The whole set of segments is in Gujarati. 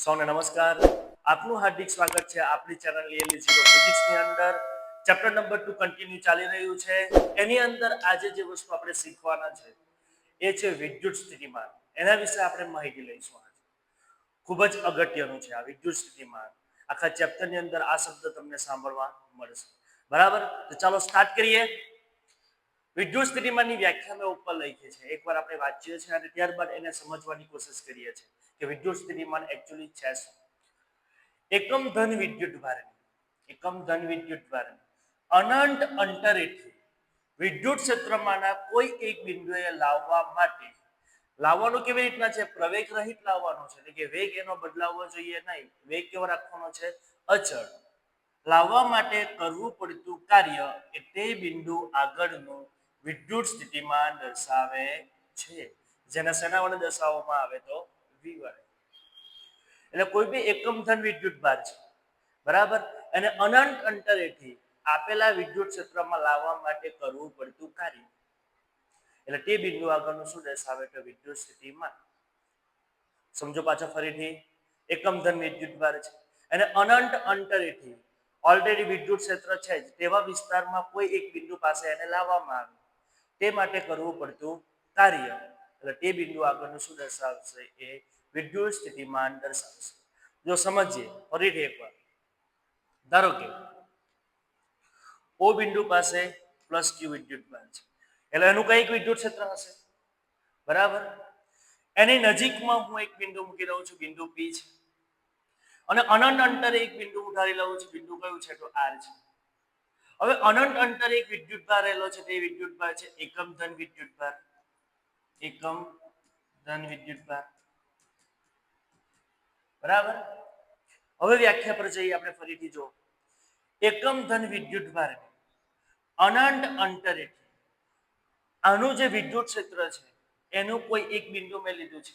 સૌને નમસ્કાર. આપનું હાર્દિક સ્વાગત છે આપણી ચેનલ લીએલી ઝીરો ફિઝિક્સની અંદર. ચેપ્ટર નંબર 2 કન્ટિન્યુ ચાલી રહ્યું છે. એની અંદર આજે જે વસ્તુ આપણે શીખવાના છે એ છે વિદ્યુત સ્થિતિમાન. એના વિશે આપણે માહિતી લઈશું. ખૂબ જ અગત્યનું છે આ વિદ્યુત સ્થિતિમાન. આખા ચેપ્ટરની અંદર આ શબ્દ તમને સાંભળવા મળશે. બરાબર, તો ચાલો સ્ટાર્ટ કરીએ. વિદ્યુત સ્થિતિમાનની વ્યાખ્યા મેં ઉપર લખી છે. એકવાર આપણે વાંચીએ છીએ અને ત્યારબાદ એને સમજવાની કોશિશ કરીએ છીએ કે વિદ્યુત સ્થિતિમાન એકચ્યુઅલી છે શું. એકમ ધન વિદ્યુત ભારની અનંત અંતરેથી વિદ્યુત ક્ષેત્રમાંના કોઈ એક બિંદુએ લાવવા માટે, લાવવાનું કેવી રીતના છે? પ્રવેગ રહિત લાવવાનો છે, એટલે કે વેગ એનો બદલાવવો જોઈએ નહીં. વેગ કેવો રાખવાનો છે? અચળ. લાવવા માટે કરવું પડતું કાર્ય એ તે બિંદુ આગળનું વિદ્યુત સ્થિતિમાન દર્શાવે છે, જેને શેના વડે દર્શાવવામાં આવે તો V વડે. એટલે કોઈ બી એકમ ધન વિદ્યુત ભાર છે, બરાબર, અને અનંત અંતરેથી આપેલા વિદ્યુત ક્ષેત્રમાં લાવવા માટે કરવું પડતું કાર્ય એટલે તે બિંદુ આગળનું શું દર્શાવે તો વિદ્યુત સ્થિતિમાન. સમજો પાછા ફરીથી. એકમ ધન વિદ્યુત ભાર છે અને અનંત અંતરેથી ઓલરેડી વિદ્યુત ક્ષેત્ર છે જ તેવા વિસ્તારમાં કોઈ એક બિંદુ પાસે એને લાવવામાં આવે, તે માટે કરવું પડતું કાર્ય એટલે તે બિંદુ આગળનું શું દર્શાવશે? એ વિદ્યુત સ્થિતિમાન દર્શાવશે. જો સમજીએ ફરીથી એકવાર. ધારો કે ઓ બિંદુ પાસે પ્લસ ક્યુ વિદ્યુત ભાર છે, એટલે એનું કઈક વિદ્યુત ક્ષેત્ર હશે, બરાબર. એની નજીકમાં હું એક બિંદુ મૂકી દઉં છું, બિંદુ પી છે, અને અનંત અંતરે એક બિંદુ ઉઠાવી લઉં છું. બિંદુ કયું છે? તો આર છે. હવે અનંત અંતરે એક વિદ્યુત ભાર રહેલો છે, તે વિદ્યુત ભાર છે એકમ ધન વિદ્યુત ભાર. એકમ ધન વિદ્યુત ભાર, બરાબર. હવે વ્યાખ્યા પર જઈએ આપણે ફરીથી. જો એકમ ધન વિદ્યુત ભાર અનંત અંતરેથી આનું જે વિદ્યુત ક્ષેત્ર છે એનું કોઈ એક બિંદુ મેં લીધું છે,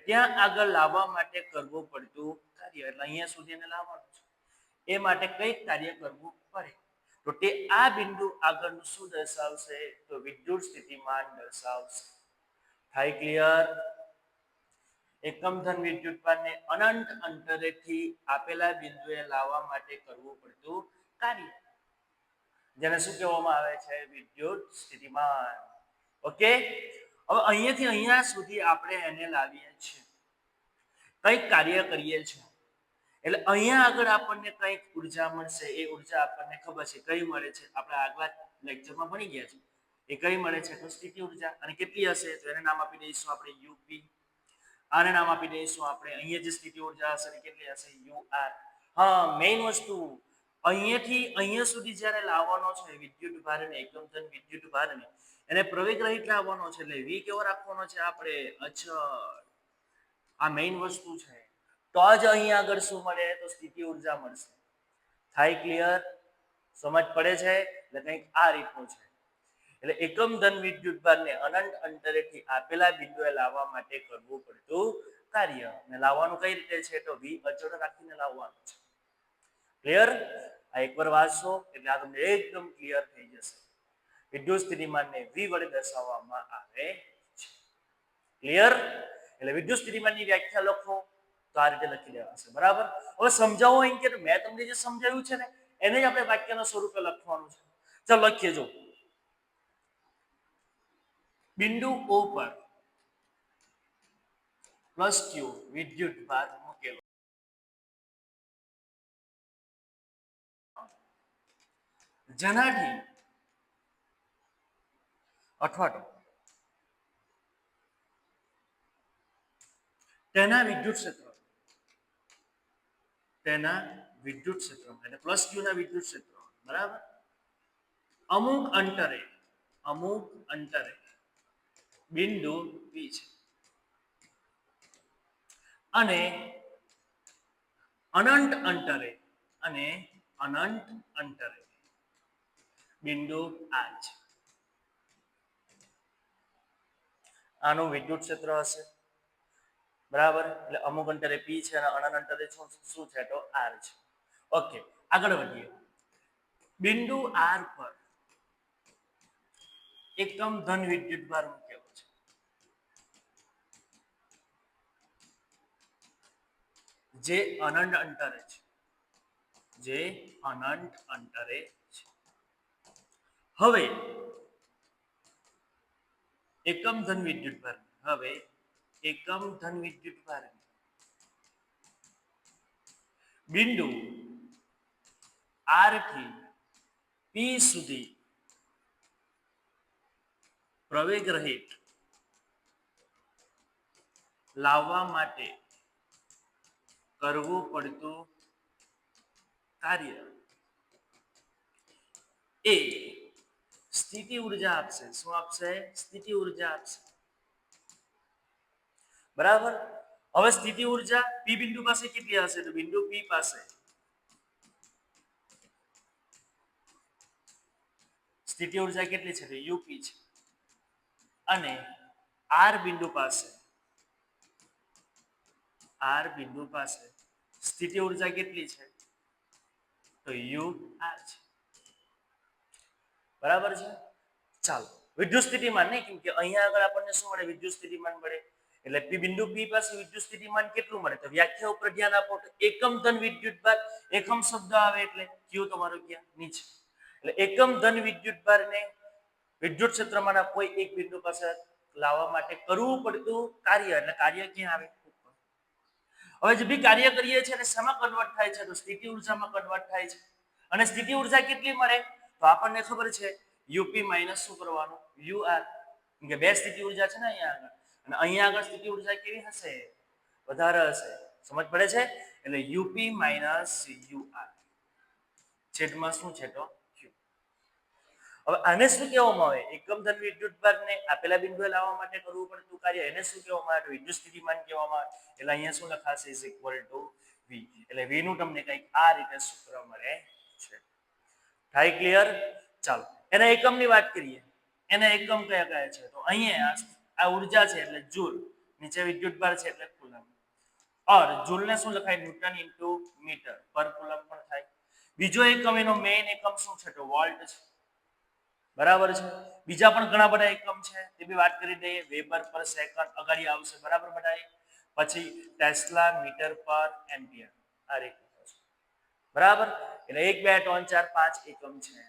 ત્યાં આગળ લાવવા માટે કરવું પડતું કાર્ય એટલે અહીંયા સુધી એને લાવવાનું છે, એ માટે કઈક કાર્ય કરવું પડે, તો તે આ બિંદુ આગળનું શું દર્શાવશે? તો વિદ્યુત સ્થિતિમાન દર્શાવશે. થાય ક્લિયર? એકમ ધન વિદ્યુત ભારને અનંત અંતરેથી આપેલા બિંદુએ લાવવા માટે કરવું પડતું કાર્ય, જેને શું કહેવામાં આવે છે? વિદ્યુત સ્થિતિમાન. ઓકે. હવે અહીંયાથી અહીંયા સુધી આપણે એને લાવીએ છીએ, કંઈક કાર્ય કરીએ છીએ, એટલે અહીંયા આગળ આપણને કંઈક ઉર્જા મળશે. એ ઉર્જા આપણને ખબર છે કઈ મળે છે, આપણે આગલા લેક્ચરમાં ભણી ગયા છે. એ કઈ મળે છે? તો સ્થિતિ ઉર્જા. અને કેટલી હશે? તો એને નામ આપી દઈશું આપણે યુપી. આને નામ આપી દઈશું આપણે, અહીંયા જે સ્થિતિ ઉર્જા હશે એ કેટલી હશે? UR. હા, મેઇન વસ્તુ અહીંયાથી અહીંયા સુધી જ્યારે લાવવાનો છે વિદ્યુત ભારને, એકમ ધન વિદ્યુત ભારને, એને પ્રવેગ રહિત લાવવાનો છે, એટલે V કેવો રાખવાનો છે આપણે? અચળ. આ મેઇન વસ્તુ છે. તો જ અહીંયા આગળ શું મળે? તો સ્થિતિ ઉર્જા મળશે. થાય ક્લિયર? સમજ પડે છે? એટલે કંઈક આ રીતનું છે. એટલે એકમ ધન વિદ્યુત ભારને અનંત અંતરેથી આપેલા બિંદુએ લાવવા માટે કરવું પડતું કાર્ય, અને લાવવાનું કઈ રીતે છે? તો V અચળ રાખીને લાવવાનું છે. ક્લિયર? આ એકવાર વાંચશો એટલે આ તમને એકદમ ક્લિયર થઈ જશે. વિદ્યુત સ્થિતિમાનને V વડે દર્શાવવામાં આવે છે. ક્લિયર? એટલે વિદ્યુત સ્થિતિમાનની વ્યાખ્યા લખો તો આ રીતે લખી દેવાશે, બરાબર. હવે સમજાવો અહીં કે મેં તમને જે સમજાવ્યું છે ને એને જ આપણે વાક્યના સ્વરૂપે લખવાનું છે. ચાલો લખીએ. જો બિંદુ O પર પ્લસ ક્યુ વિદ્યુત ભાર મૂકેલો, જેનાથી અથવા તો તેના વિદ્યુત ક્ષેત્રમાં એટલે પ્લસ ક્યુ ના વિદ્યુત ક્ષેત્રમાં, બરાબર, અમુક અંતરે બિંદુ P છે અને અનંત અંતરે બિંદુ R છે. આનું વિદ્યુત ક્ષેત્ર હશે, બરાબર. એટલે અમુક અંતરે P છે અને અનંત અંતરે શું છે? તો R છે. ઓકે, આગળ વધીએ. બિંદુ R પર એકમ ધન વિદ્યુત ભાર મૂકેલો છે, જે અનંત અંતરે છે, જે અનંત અંતરે છે. હવે એકમ ધન વિદ્યુતભાર, હવે એકમ ધન વિદ્યુતભાર બિંદુ આર થી પી સુધી પ્રવેગ રહિત લાવવા માટે કરવું પડતું કાર્ય એ સ્થિતિ ઉર્જા આપશે. શું આપશે? સ્થિતિ ઉર્જા આપશે. બરાબર. હવે સ્થિતિ ઉર્જા પી બિંદુ પાસે કેટલી હશે? તો બિંદુ પી પાસે સ્થિતિ ઉર્જા કેટલી છે? તો યુપી છે. અને આર બિંદુ પાસે, આર બિંદુ પાસે સ્થિતિ ઉર્જા કેટલી છે? તો યુ આર છે. બરાબર છે. ચાલો વિદ્યુત સ્થિતિમાન નહીં, કેમ કે અહીંયા આગળ આપણને શું મળે? વિદ્યુત સ્થિતિમાન મળે. એટલે પી બિંદુ પી પાસે વિદ્યુત સ્થિતિમાન કેટલું મળે? તો વ્યાખ્યા ઉપર ધ્યાન આપો. એકમ ધન વિદ્યુતભાર, એકમ શબ્દ આવે એટલે ક્યુ તમારો ક્યાં? નીચે. એટલે એકમ ધન વિદ્યુતભારને વિદ્યુત ક્ષેત્રમાંના કોઈ એક બિંદુ પાસે લાવવા માટે કરવું પડતું કાર્ય, એટલે કાર્ય ક્યાં આવે? હવે જે બી કાર્ય કરીએ છીએ એને શેમાં કન્વર્ટ થાય છે? તો સ્થિતિ ઉર્જામાં કન્વર્ટ થાય છે. અને સ્થિતિ ઉર્જા કેટલી મળે? તો આપણને ખબર છે યુપી માઇનસ શું કરવાનું? યુઆર. કેમ કે બે સ્થિતિ ઉર્જા છે ને અહીંયા આગળ, અને અહીંયા આગળ સ્થિતિ ઉર્જા કેવી હશે? વધારે હશે. સમજ પડે છે? એટલે યુપી માઇનસ યુઆર છેદમાં શું છે? તો ક્યુ. હવે આને શું કહેવામાં આવે? એકમ ધન વિદ્યુતભારને આપેલા બિંદુએ લાવવા માટે કરવું પડતું કાર્ય એને શું કહેવામાં આવે? વિદ્યુત સ્થિતિમાન કહેવામાં આવે. એટલે અહીંયા શું લખાશે? ઇઝ ઇક્વલ ટુ વી. એટલે વી નું તમને કંઈક આ રીતે સૂત્ર મળે છે. થાય ક્લિયર? ચાલો એના એકમની વાત કરીએ. એના એકમ કયા કયા છે? તો અહીંયા આ ઉર્જા છે એટલે જૂલ, નીચે વિદ્યુતભાર છે એટલે કુલમ. ઓર જૂલને શું લખાય? ન્યૂટન ઇન્ટુ મીટર પર કુલમ પણ થાય. બીજો એકમ એનો મેઇન એકમ શું છે? તો વોલ્ટ છે. બરાબર છે. બીજા પણ ઘણા બધા એકમ છે, તે બી વાત કરી દઈએ. વેબર પર સેકન્ડ અગાડી આવશે. બરાબર બધા. પછી ટેસ્લા મીટર પર એમ્પિયર આ રીતે છે. બરાબર. એટલે 1 2 3 4 5 એકમ છે.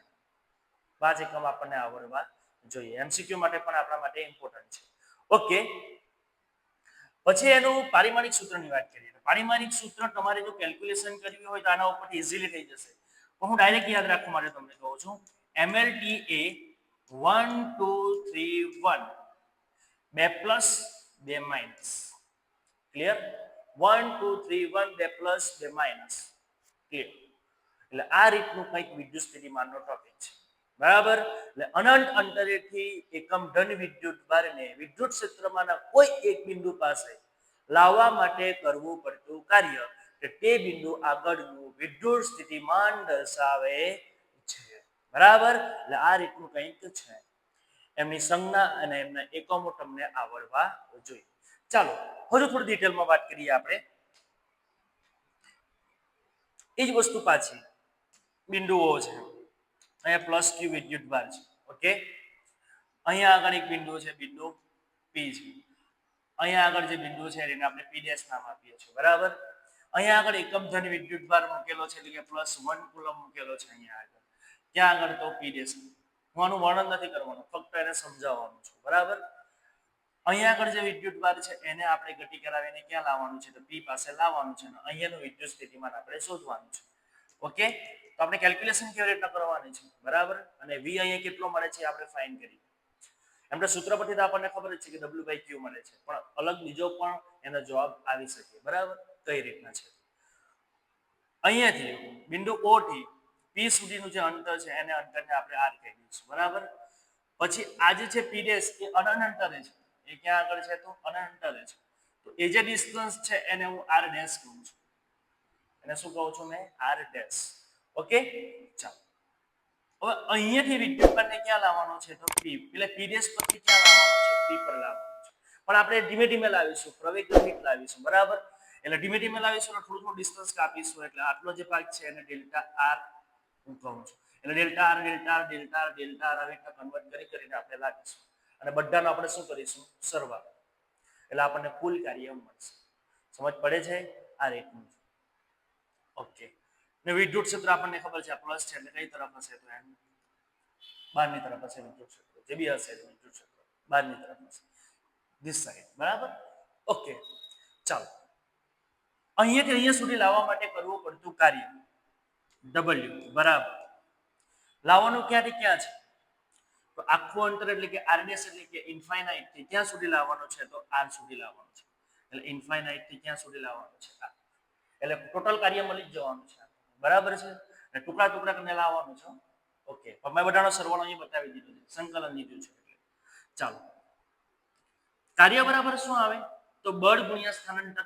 5 એકમ આપણને આવડવા જોઈએ. એમસીક્યુ માટે પણ આપણા માટે ઇમ્પોર્ટન્ટ છે. ઓકે. પછી એનું પારિમાણિક સૂત્રની વાત કરીએ. પારિમાણિક સૂત્ર તમારે જો કેલ્ક્યુલેશન કરવી હોય તો આના ઉપરથી ઇઝીલી થઈ જશે. તો હું ડાયરેક્ટ યાદ રાખવા માટે તમને કહું છું. MLT એ 1 2 3 1 બે પ્લસ બે માઇનસ. ક્લિયર? 1 2 3 1 બે પ્લસ બે માઇનસ. ક્લિયર? એટલે આ રીતનું કંઈક વિદ્યુત સ્થિતિમાનનો ટોપિક છે. બરાબર. એટલે અનંત અંતરેથી એકમ ધન વિદ્યુતભારને વિદ્યુત ક્ષેત્રમાંના કોઈ એક બિંદુ પાસે લાવવા માટે કરવું પડતું કાર્ય કે તે બિંદુ આગળનું વિદ્યુત સ્થિતિમાન દર્શાવે છે. બરાબર. એટલે આ રીતનું કંઈક છે. એમની સંજ્ઞા અને એમના એકમો તમને આવડવા જોઈએ. ચાલો હજુ થોડી ડિટેલમાં વાત કરીએ આપણે. એ જ વસ્તુ પાછી બિંદુઓ છે. અહીંયા પ્લસ ક્યુ વિદ્યુતભાર છે. ઓકે. અહીંયા આગળ એક બિંદુ છે, બિંદુ પી છે. અહીંયા આગળ જે બિંદુ છે એને આપણે પી ડેશ નામ આપીએ છીએ. બરાબર. અહીંયા આગળ એકમ ધન વિદ્યુતભાર મૂકેલો છે એટલે કે +1 કુલમ મૂકેલો છે. અહીંયા આગળ ક્યાં આગળ? તો પી ડેશ. હું આનું વર્ણન નથી કરવાનું, ફક્ત એને સમજાવવાનું છું. બરાબર. અહીંયા આગળ જે વિદ્યુતભાર છે એને આપણે ગતિ કરાવીને ક્યાં લાવવાનું છે? તો પી પાસે લાવવાનું છે. અને અહીંયાનું વિદ્યુત સ્થિતિમાન આપણે શોધવાનું છે. ઓકે. તો આપણે કેલ્ક્યુલેશન કેવી રીતના કરવાની છે? બરાબર. અને વી અહીંયા કેટલો મળે છે આપણે ફાઇન્ડ કરીએ. એમને સૂત્ર પરથી તો આપણને ખબર જ છે કે W/Q મળે છે, પણ અલગ બીજો પણ એનો જવાબ આવી શકે. બરાબર. કઈ રીતના છે? અહીંયાથી બિંદુ O થી P સુધીનું જે અંતર છે એને અંતરને આપણે R કહી દઈશું. બરાબર. પછી આ જે છે P ડેશ એ અનંત અંતરે છે. એ ક્યાં આગળ છે? તો અનંત અંતરે છે. તો એ જે ડિસ્ટન્સ છે એને હું R ડેશ કહું છું. એને શું કહું છું મેં? R dash. ઓકે. ચાલો હવે અહીંયાથી વિદ્યુતભારને ક્યાં લાવવાનો છે? તો P. એટલે P ડેશ પરથી ક્યાં લાવવાનો છે? P પર લાવવાનો છે. પણ આપણે ધીમે ધીમે લાવીશું, પ્રવેગ રહિત લાવીશું. બરાબર. એટલે ધીમે ધીમે લાવીશું અને થોડું થોડું ડિસ્ટન્સ કાપીશું. એટલે આટલો જે ભાગ છે એને ડેલ્ટા આર હું કહું છું. એટલે delta R delta R delta R delta R આવી રીતના કન્વર્ટ કરીને આપણે લાવીશું. અને બધાનો આપણે શું કરીશું? સરવાળો. એટલે આપણને કુલ કાર્ય મળશે. સમજ પડે છે? આ રીતનું. ઓકે. ને વિદ્યુત ક્ષેત્ર આપણને ખબર છે આ પ્લસ છે એટલે કઈ તરફ હશે તો એમ બહારની તરફ હશે વિદ્યુત ક્ષેત્ર. જે બી હશે વિદ્યુત ક્ષેત્ર બહારની તરફ હશે. This side. બરાબર? ઓકે. ચાલો. અહીંયાથી અહીંયા સુધી લાવવા માટે કરવું પડતું કાર્ય W બરાબર. લાવવાનું ક્યાંથી ક્યાં છે? તો આખું અંતર એટલે કે r' એટલે કે ઇન્ફાઇનાઇટ થી ક્યાં સુધી લાવવાનું છે તો r સુધી લાવવાનું છે. એટલે ઇન્ફાઇનાઇટ થી ક્યાં સુધી લાવવાનું છે r. એટલે ટોટલ કાર્ય મળી જ જવાનું છે. બરાબર છે? અને ટુકડા ટુકડા કરીને લાવવાનું છે. ઓકે. પણ મેં બધાનો સરવાળો અહીં બતાવી દીધો છે. સંકલન લીધું છે એટલે. ચાલો. કાર્ય બરાબર શું આવે? તો બળ ગુણ્યા સ્થાનાંતર.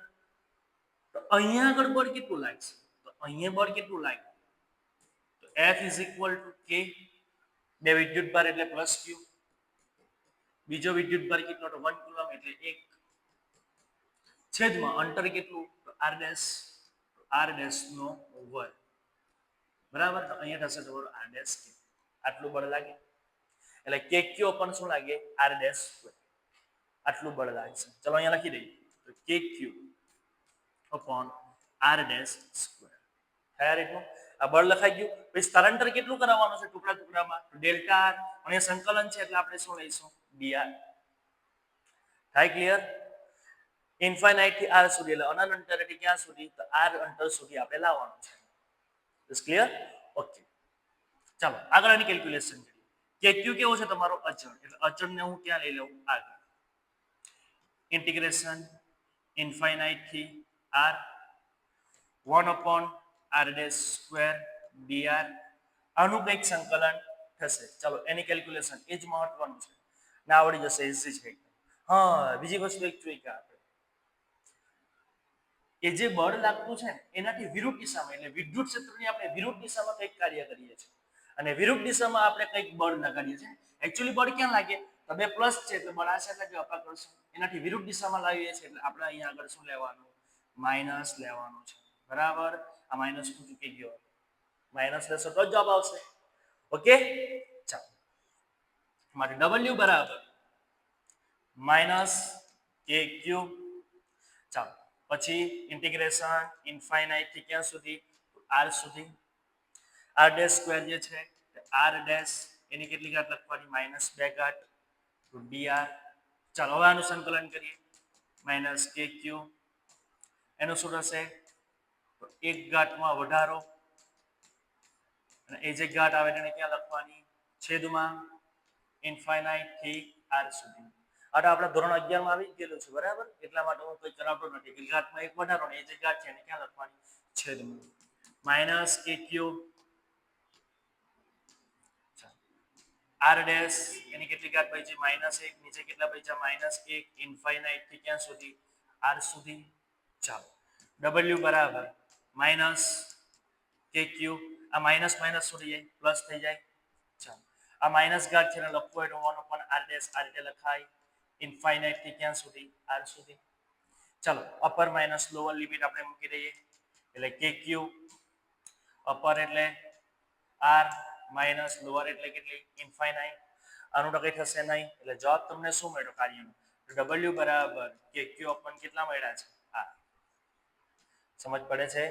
તો અહીંયા આગળ બળ કેટલું લાગશે? તો અહીંયા બળ કેટલું લાગે? તો F = K. બે વિદ્યુત ભાર એટલે પ્લસ Q. બીજો વિદ્યુત ભાર કેટલો? તો 1 કુલમ એટલે 1 છેદમાં અંતર કેટલું? તો r' નો વર્ગ. બરાબર? તો અહીંયા થશે તમારું r'. આટલું બળ લાગે. એટલે KQ પણ શું લાગે? r'². આટલું બળ લાગશે. ચલો અહીંયા લખી દઈએ. તો KQ r'². થયા રીતનું આ બળ લખાઈ ગયું. પછી સ્થળાંતર કેટલું કરાવવાનું છે ટુકડા ટુકડામાં? તો ડેલ્ટા r. અને સંકલન છે એટલે આપણે શું લઈશું? dr. થાય ક્લિયર? ઇન્ફાઇનાઇટ થી r સુધી એટલે અનંત અંતરથી ક્યાં સુધી? તો r અંતર સુધી આપણે લાવવાનું છે. Is clear? ઓકે. ચાલો આગળ આની કેલ્ક્યુલેશન કરીએ. KQ કેવો છે તમારો? અચળ. એટલે અચળને હું ક્યાં લઈ લઉં? આગળ. ઇન્ટિગ્રેશન ઇન્ફાઇનાઇટ થી r 1/r² dr. આનું કંઈક સંકલન થશે. ચાલો એની કેલ્ક્યુલેશન એ જ મહત્વનું છે. ના આવડી જશે ઇઝી છે. હા બીજી વસ્તુ એક જોઈ કે આપણે એ જે બળ લાગતું છે ને એનાથી વિરુદ્ધ દિશામાં એટલે વિદ્યુત ક્ષેત્રની આપણે વિરુદ્ધ દિશામાં કંઈક કાર્ય કરીએ છીએ અને વિરુદ્ધ દિશામાં આપણે કંઈક બળ લગાડીએ છીએ. એકચ્યુઅલી બળ ક્યાં લાગે? તો બે પ્લસ છે એટલે બળ આ છે એટલે અપા કરશું. એનાથી વિરુદ્ધ દિશામાં લાવીએ છીએ એટલે આપણે અહીંયા આગળ શું લેવાનું? માઇનસ લેવાનું છે. બરાબર? આ માઇનસ હું ચૂકી ગયો. માઇનસ લેશો તો જવાબ આવશે. ઓકે. ચાલો માટે W બરાબર -KQ. ચાલો પછી ઇન્ટિગ્રેશન ઇન્ફાઇનાઇટ થી ક્યાં સુધી? r સુધી. r' જે છે r' એની કેટલી ઘાત લખવાની? -2 ઘાત dr. ચાલો હવે આનું સંકલન કરીએ. -KQ એનું શું થશે? તો 1 ઘાતમાં વધારો અને એ જે ઘાત આવે તેને ક્યાં લખવાની? છેદમાં ઇન્ફાઇનાઇટ થી r સુધી. આ તો આપણા ધોરણ 11 માં આવી ગયેલું છે. બરાબર? એટલા માટે હું કંઈ કરાવતો નથી કે ઘાતમાં એક વધારો ને એ જે ઘાત છે એને ક્યાં લખવાની? છેદમાં -KQ r' એની કેટલી ઘાત બચી? -1. નીચે કેટલા બચ્યા? -1. ઇન્ફાઇનાઇટ થી ક્યાં સુધી? r સુધી. ચાલો W બરાબર -KQ. આ માઇનસ માઇનસ શું થઈ જાય? પ્લસ થઈ જાય. ચાલો આ માઇનસ ઘાત છે ને લખવું હોય તો 1/r' આ રીતે લખાય. ઇન્ફાઇનાઇટ થી ક્યાં સુધી? r સુધી. ચાલો અપર માઇનસ લોઅર લિમિટ આપણે મૂકી દઈએ એટલે KQ અપર એટલે r માઇનસ લોઅર એટલે કેટલી? ઇન્ફાઇનાઇટ. આનું તો કંઈ થશે નહીં એટલે જવાબ તમને શું મળ્યો કાર્યનો? W બરાબર KQ અપન કેટલા મળ્યા છે? r. સમજ પડે છે?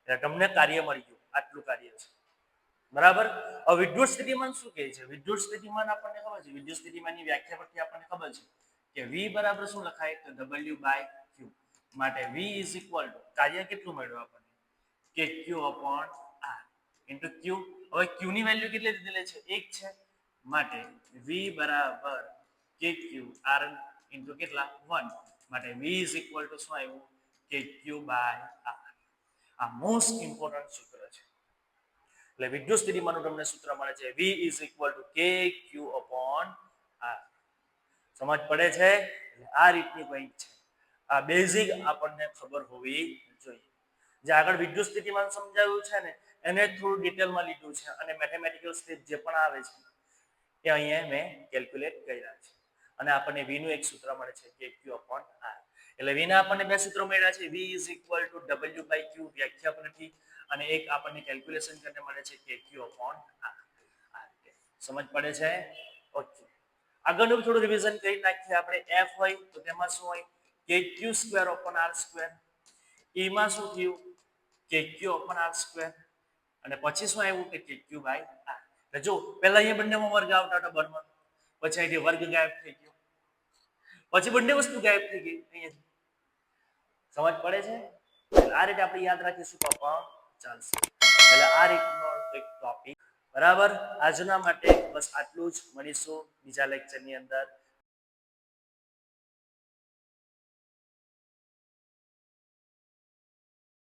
એટલે તમને કાર્ય મળી ગયું. આટલું કાર્ય છે. બરાબર? હવે વિદ્યુત સ્થિતિમાન શું કહે છે? વિદ્યુત સ્થિતિમાન આપણને ખબર છે. વિદ્યુત સ્થિતિમાનની વ્યાખ્યા પરથી આપણને ખબર છે કે V બરાબર શું લખાય? તો W/Q. માટે V = કાર્ય કેટલું મળ્યું આપણને? KQ upon r into Q. હવે Q ની વેલ્યુ કેટલી દીધેલી છે? 1 છે. માટે V બરાબર KQ r into કેટલા? 1. માટે V = શું આવ્યું? KQ/r. આ મોસ્ટ ઇમ્પોર્ટન્ટ સૂત્ર છે. એટલે વિદ્યુત સ્થિતિમાનનું તમને સૂત્ર મળે છે V = KQ upon r. સમજ પડે છે? આ રીતની કંઈક છે. આ બેઝિક આપણને ખબર હોવી જોઈએ. જે આગળ વિદ્યુત સ્થિતિમાન સમજાવ્યું છે ને એને થોડું ડિટેલમાં લીધું છે અને મેથેમેટિકલ સ્ટેપ જે પણ આવે છે એ અહીંયા મેં કેલ્ક્યુલેટ કર્યા છે અને આપણને V નું એક સૂત્ર મળે છે KQ upon r. એટલે V ના આપણને બે સૂત્રો મળ્યા છે. V = W/Q વ્યાખ્યા પરથી અને એક આપણને કેલ્ક્યુલેશન કરીને મળે છે KQ upon r. સમજ પડે છે? ઓકે. આગળનું થોડું રિવિઝન કરી નાખીએ આપણે. F હોય તો તેમાં શું હોય? KQ² upon r². E માં શું થયું? કે ક્યુ અપન આર સ્ક્વેર અને પછી શું આવ્યું કે ક્યુ બાય આર. એટલે જો પહેલા અહીંયા બંનેમાં વર્ગ આવતા હતા બરમાં, પછી અહીંથી વર્ગ ગાયબ થઈ ગયો, પછી બંને વસ્તુ ગાયબ થઈ ગઈ અહીંયાથી. સમજ પડે છે? એટલે આ રીતે આપણે યાદ રાખીશું તો પણ ચાલશે. એટલે આ રીતનો એક ટોપિક. બરાબર, આજના માટે બસ આટલું જ. મળીશું બીજા લેક્ચરની અંદર.